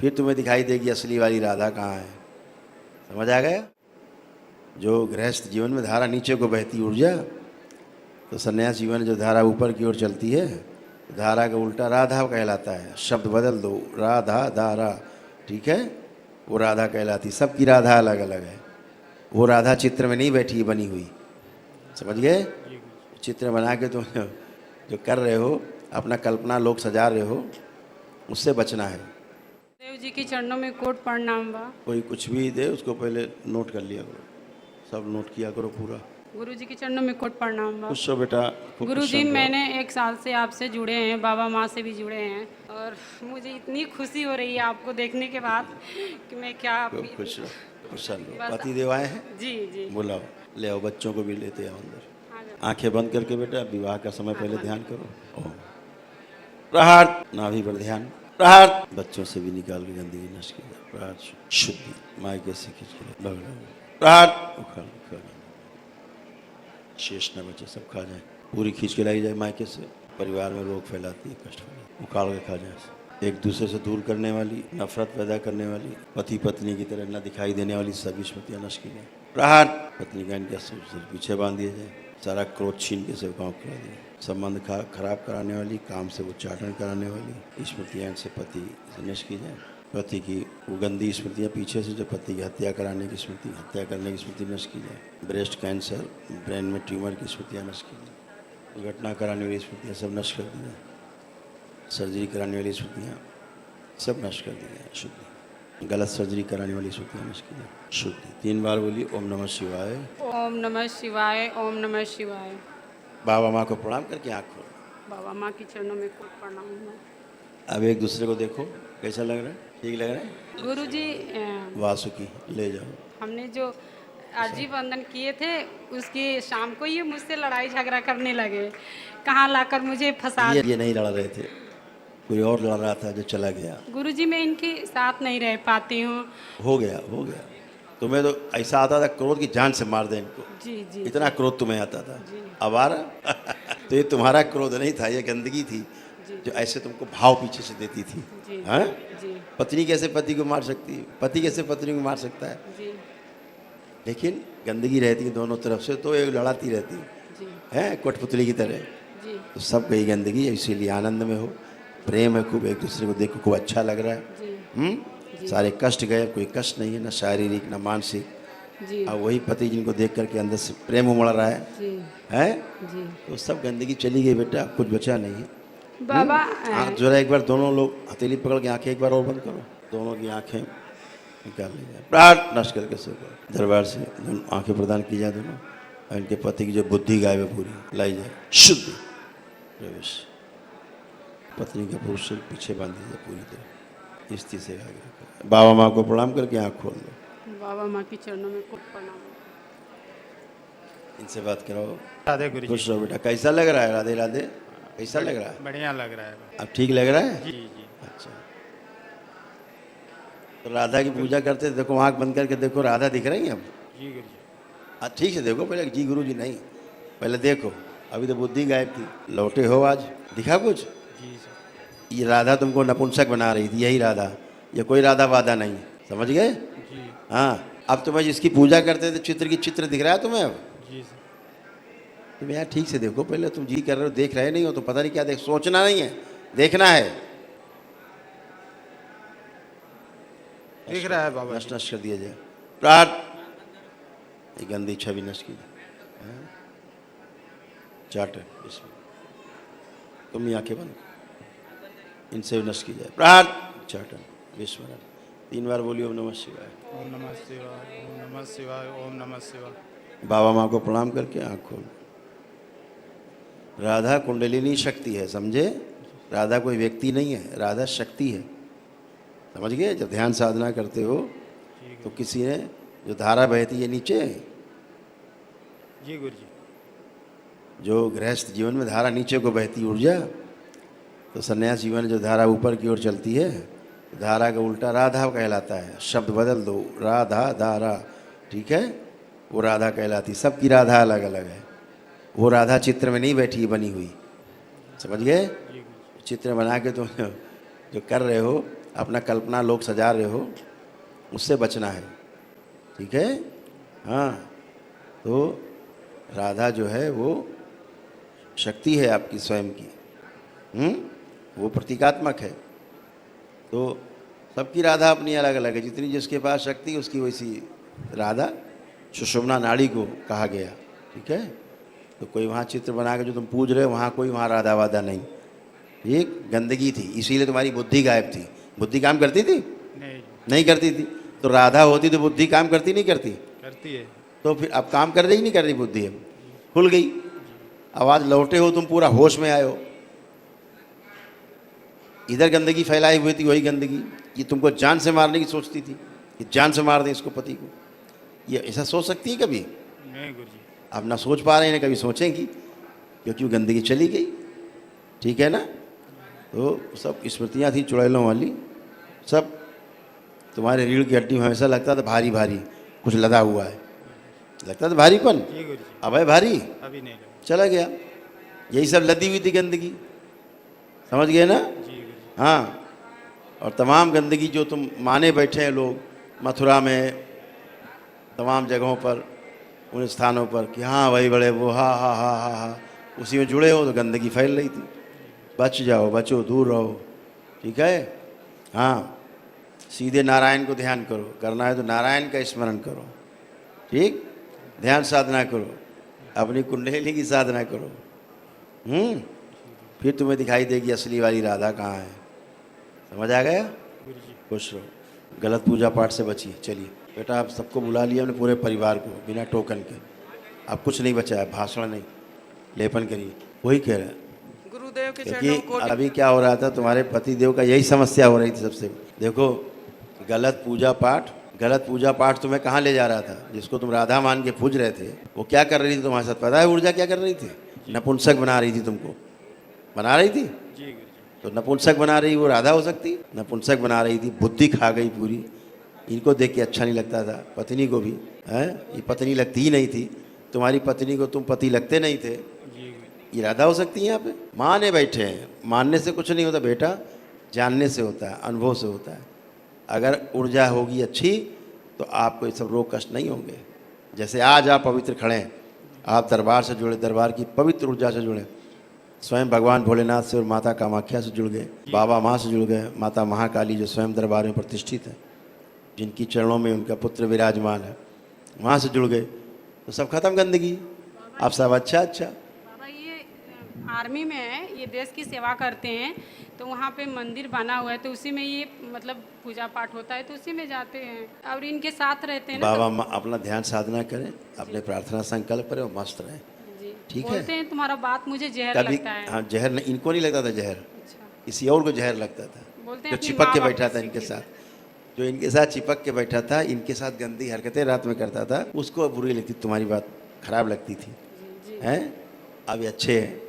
फिर तुम्हें दिखाई देगी असली वाली राधा कहाँ है। समझ आ गया। जो गृहस्थ जीवन में धारा नीचे को बहती ऊर्जा, तो संन्यास जीवन में जो धारा ऊपर की ओर चलती है, तो धारा का उल्टा राधा कहलाता है। शब्द बदल दो, राधा धारा, ठीक है, वो राधा कहलाती। सबकी राधा अलग अलग है। वो राधा चित्र में नहीं बैठी बनी हुई, समझ गए। चित्र बना के तुम जो कर रहे हो, अपना कल्पना लोग सजा रहे हो, उससे बचना है। देव जी के चरणों में कोट प्रणाम बा। कोई कुछ भी दे उसको पहले नोट कर लिया करो, सब नोट किया करो पूरा। गुरु जी के चरणों में कोट प्रणाम बा। खुश हो बेटा, खूब गुरु खुश जी, रहो। मैंने 1 साल से आपसे जुड़े हैं, बाबा माँ से भी जुड़े हैं, और मुझे इतनी खुशी हो रही है आपको देखने के बाद कि मैं क्या खूब खुश रहो, खुश रहो। बस- पति देव आए हैं, जी जी। बुलाओ, ले आओ, बच्चों को भी लेते आओ अंदर। हाँ जी। आंखें बंद करके बेटा विवाह का समय पहले ध्यान करो। ओम प्रहार, नाभि पर ध्यान, प्रहार। बच्चों से भी निकाल के गंदगी नष्ट की जाए। प्रहार शुद्धि, मायके से खींच के भगवान प्रहार, उखाड़ उखाड़, शेष न बचे, सब खा जाए। पूरी खींच के लाई जाए मायके से। परिवार में रोग फैलाती है, कष्ट फैलाती है, उखाड़ के खा जाए। एक दूसरे से दूर करने वाली, नफरत पैदा करने वाली, पति पत्नी की तरह न दिखाई देने वाली सभी स्मृतियां नष्ट की जाए। प्रहार, पत्नी का इनके सिर पीछे बांध दिया जाए। सारा क्रोध छीन के सेवकाओं को खिला दिया। संबंध खराब कराने वाली, काम से उच्चाटन कराने वाली स्मृतियाँ इनसे पति से नष्ट की जाए। पति की वो गंदी स्मृतियाँ पीछे से, जो पति की हत्या कराने की स्मृति, हत्या करने की स्मृति नष्ट की जाए। ब्रेस्ट कैंसर, ब्रेन में ट्यूमर की स्मृतियाँ नष्ट की जाए। दुर्घटना कराने वाली स्मृतियाँ सब नष्ट कर दी जाए। सर्जरी कराने वाली स्मृतियाँ सब नष्ट कर दी जाए। शुद्धि, गलत सर्जरी कराने वाली स्मृतियाँ नष्ट की जाए। शुद्धि। 3 बार बोली ओम नमः शिवाय। ओम नमः शिवाय, ओम नमः शिवाय। बाबा माँ को प्रणाम करके आँख खोलो। बाबा माँ के चरणों में कोट प्रणाम बा। अब एक दूसरे को देखो, कैसा लग रहा है, ठीक लग रहा है। गुरु जी, वासुकी ले जाओ। हमने जो अर्जी बंधन किए थे, उसकी शाम को ये मुझसे लड़ाई झगड़ा करने लगे। कहाँ लाकर मुझे फंसा। ये नहीं लड़ रहे थे, कोई और लड़ रहा था जो चला गया। गुरु जी, मैं इनके साथ नहीं रह पाती हूँ। हो गया, हो गया। तुम्हें तो ऐसा आता था क्रोध की जान से मार दे इनको। जी जी। इतना क्रोध तुम्हें आता था। जी। अब आ रहा तो ये तुम्हारा क्रोध नहीं था, ये गंदगी थी जो ऐसे तुमको भाव पीछे से देती थी। जी हाँ? जी पत्नी कैसे पति को मार सकती है, पति कैसे पत्नी को मार सकता है। जी लेकिन गंदगी रहती है दोनों तरफ से, तो ये लड़ाती रहती जी है कठपुतली की तरह। जी तो सब गई गंदगी है, इसीलिए आनंद में हो, प्रेम है खूब, एक दूसरे को देखो खूब अच्छा लग रहा है। जी सारे कष्ट गए, कोई कष्ट नहीं है, ना शारीरिक ना मानसिक। जी और वही पति जिनको देख करके अंदर से प्रेम उमड़ रहा है, जी हैं? जी। तो सब गंदगी चली गई बेटा, कुछ बचा नहीं है। बाबा, आँख जरा एक बार दोनों लोग हथेली पकड़ के आंखें एक बार और बंद करो, दोनों की आंखें निकाल ली जाए। प्राण नष्ट करके सो दरबार से दोनों आंखें प्रदान की जाए दोनों, और इनके पति की जो बुद्धि गायब है पूरी लाई जाए। शुद्ध प्रवेश, पत्नी के पुरुष से पीछे बांध दी जाए पूरी तरह, स्थिति से आगे रखो। बाबा माँ को प्रणाम करके आँख खोल दो। बाबा माँ के चरणों में कोट प्रणाम। इनसे बात कराओ। राधे गुरु जी। खुश रहो बेटा। कैसा लग रहा है, राधे राधे, कैसा लग रहा है। बढ़िया लग रहा है। अब ठीक लग रहा है। जी जी। अच्छा, तो राधा की पूजा करते देखो, आँख बंद करके देखो, राधा दिख रही है अब। जी गुरु जी। हाँ ठीक से देखो पहले, जी गुरु जी नहीं, पहले देखो। अभी तो बुद्धि गायब थी, लौटे हो आज, दिखा कुछ। जी सर। ये राधा तुमको नपुंसक बना रही थी, यही राधा, ये कोई राधा वादा नहीं, समझ गए। जी हाँ, अब तुम्हें जिसकी पूजा करते थे चित्र की चित्र दिख रहा है तुम्हें अब। जी सर। तुम यार ठीक से देखो पहले, तुम जी कर रहे हो, देख रहे नहीं हो तो पता नहीं क्या देख, सोचना नहीं है, देखना है। दिख रहा है बाबा नष्ट नष्ट कर दिया जाए। प्राण, ये गंदी छवि नष्ट की जाए। चाट इसमें तुम ही आंखें बंद, इनसे भी नष्ट की जाए। प्राण चाटन विस्मरण। 3 बार बोलिए ओम नमः शिवाय। ओम नमः शिवाय, ओम नमः शिवाय, ओम नमः शिवाय। बाबा माँ को प्रणाम करके आँख खोल। राधा कुंडलिनी शक्ति है, समझे। राधा कोई व्यक्ति नहीं है, राधा शक्ति है, समझ गए। जब ध्यान साधना करते हो तो किसी ने जो धारा बहती है नीचे, जी गुरु जी। जो गृहस्थ जीवन में धारा नीचे को बहती ऊर्जा, तो संन्यास जीवन में जो धारा ऊपर की ओर चलती है, तो धारा का उल्टा राधा कहलाता है। शब्द बदल दो, राधा धारा, ठीक है, वो राधा कहलाती। सबकी राधा अलग अलग है। वो राधा चित्र में नहीं बैठी बनी हुई, समझ गए। चित्र बना के तुम जो कर रहे हो, अपना कल्पना लोग सजा रहे हो, उससे बचना है, ठीक है। हाँ, तो राधा जो है वो शक्ति है आपकी स्वयं की, वो प्रतीकात्मक है। तो सबकी राधा अपनी अलग अलग है, जितनी जिसके पास शक्ति उसकी वैसी राधा सुषुम्ना नाड़ी को कहा गया, ठीक है। तो कोई वहाँ चित्र बना के जो तुम पूज रहे हो वहाँ कोई वहाँ राधा वाधा नहीं, एक गंदगी थी, इसीलिए तुम्हारी बुद्धि गायब थी। बुद्धि काम करती थी? नहीं करती थी। तो राधा होती तो बुद्धि काम करती नहीं करती? करती है। तो फिर अब काम कर रही नहीं कर रही बुद्धि, अब खुल गई, आवाज़ लौटे हो, तुम पूरा होश में आए हो। इधर गंदगी फैलाई हुई थी, वही गंदगी ये तुमको जान से मारने की सोचती थी कि जान से मार दें इसको, पति को। ये ऐसा सोच सकती है कभी? नहीं गुरुजी। अब ना सोच पा रहे हैं, कभी सोचेंगी, क्योंकि वो गंदगी चली गई, ठीक है ना। तो सब स्मृतियाँ थी चुड़ैलों वाली, सब तुम्हारे रीढ़ की हड्डी में हमेशा लगता था भारी भारी कुछ लदा हुआ है, लगता था भारीपन। जी गुरुजी। अब है भारी, अभी नहीं लगा। चला गया। यही सब लदी हुई थी गंदगी, समझ गए ना। जी गुरुजी। हाँ, और तमाम गंदगी जो तुम माने बैठे हैं लोग मथुरा में, तमाम जगहों पर, उन स्थानों पर कि हाँ भाई बड़े वो हा हा हा हा हा, उसी में जुड़े हो तो गंदगी फैल रही थी। बच जाओ, बचो, दूर रहो, ठीक है। हाँ, सीधे नारायण को ध्यान करो, करना है तो नारायण का स्मरण करो, ठीक। ध्यान साधना करो, अपनी कुंडली की साधना करो, फिर तुम्हें दिखाई देगी असली वाली राधा कहाँ है। समझ आ गया? गुरुजी। खुश रहो, गलत पूजा पाठ से बचिए। चलिए बेटा, आप सबको बुला लिया हमने, पूरे परिवार को, बिना टोकन के। अब कुछ नहीं बचा है, भाषण नहीं, लेपन करिए। वही कह रहे हैं गुरुदेव के चरणों क्योंकि को अभी क्या हो रहा था, तुम्हारे पति देव का यही समस्या हो रही थी सबसे। देखो, गलत पूजा पाठ तुम्हें कहाँ ले जा रहा था? जिसको तुम राधा मान के पूज रहे थे, वो क्या कर रही थी तुम्हारे साथ पता है? ऊर्जा क्या कर रही थी? नपुंसक बना रही थी तुमको, बना रही थी। जी गुरुजी। तो नपुंसक बना रही, वो राधा हो सकती? नपुंसक बना रही थी, बुद्धि खा गई पूरी। इनको देख के अच्छा नहीं लगता था, पत्नी को भी, हैं? ये पत्नी लगती ही नहीं थी तुम्हारी पत्नी को, तुम पति लगते नहीं थे। ये राधा हो सकती है यहाँ पे? माने बैठे हैं, मानने से कुछ नहीं होता बेटा, जानने से होता है, अनुभव से होता है। अगर ऊर्जा होगी अच्छी तो आपको ये सब रोग कष्ट नहीं होंगे। जैसे आज आप पवित्र खड़े हैं, आप दरबार से जुड़े, दरबार की पवित्र ऊर्जा से जुड़े, स्वयं भगवान भोलेनाथ से और माता कामाख्या से जुड़ गए, बाबा माँ से जुड़ गए, माता महाकाली जो स्वयं दरबार में प्रतिष्ठित है, जिनकी चरणों में उनका पुत्र विराजमान है, वहाँ से जुड़ गए, तो सब खत्म गंदगी, आप सब अच्छा। बाबा ये आर्मी में है, ये देश की सेवा करते हैं, तो वहाँ पे मंदिर बना हुआ है, तो उसी में ये मतलब पूजा पाठ होता है, तो उसी में जाते हैं और इनके साथ रहते हैं ना। बाबा अपना ध्यान साधना करें, अपने प्रार्थना संकल्प करें और मस्त रहें, जी, ठीक है। बोलते हैं तुम्हारा बात मुझे जहर कभी लगता है। हाँ, जहर नहीं, इनको नहीं लगता था जहर, अच्छा, किसी और को जहर लगता था, बोलते हैं जो अपनी चिपक के माँ बैठा बाप था से इनके सीखे। साथ, जो इनके साथ चिपक के बैठा था, इनके साथ गंदी हरकतें रात में करता था, उसको बुरी लगती, तुम्हारी बात खराब लगती थी, हैं? अब ये अच्छे हैं,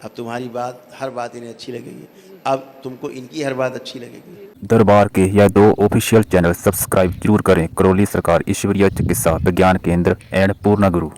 अब तुम्हारी बात, हर बात इन्हें अच्छी लगेगी, अब तुमको इनकी हर बात अच्छी लगेगी। दरबार के यह 2 ऑफिशियल चैनल सब्सक्राइब जरूर करें। करौली सरकार ईश्वरीय चिकित्सा विज्ञान केंद्र एंड पूर्णा गुरु।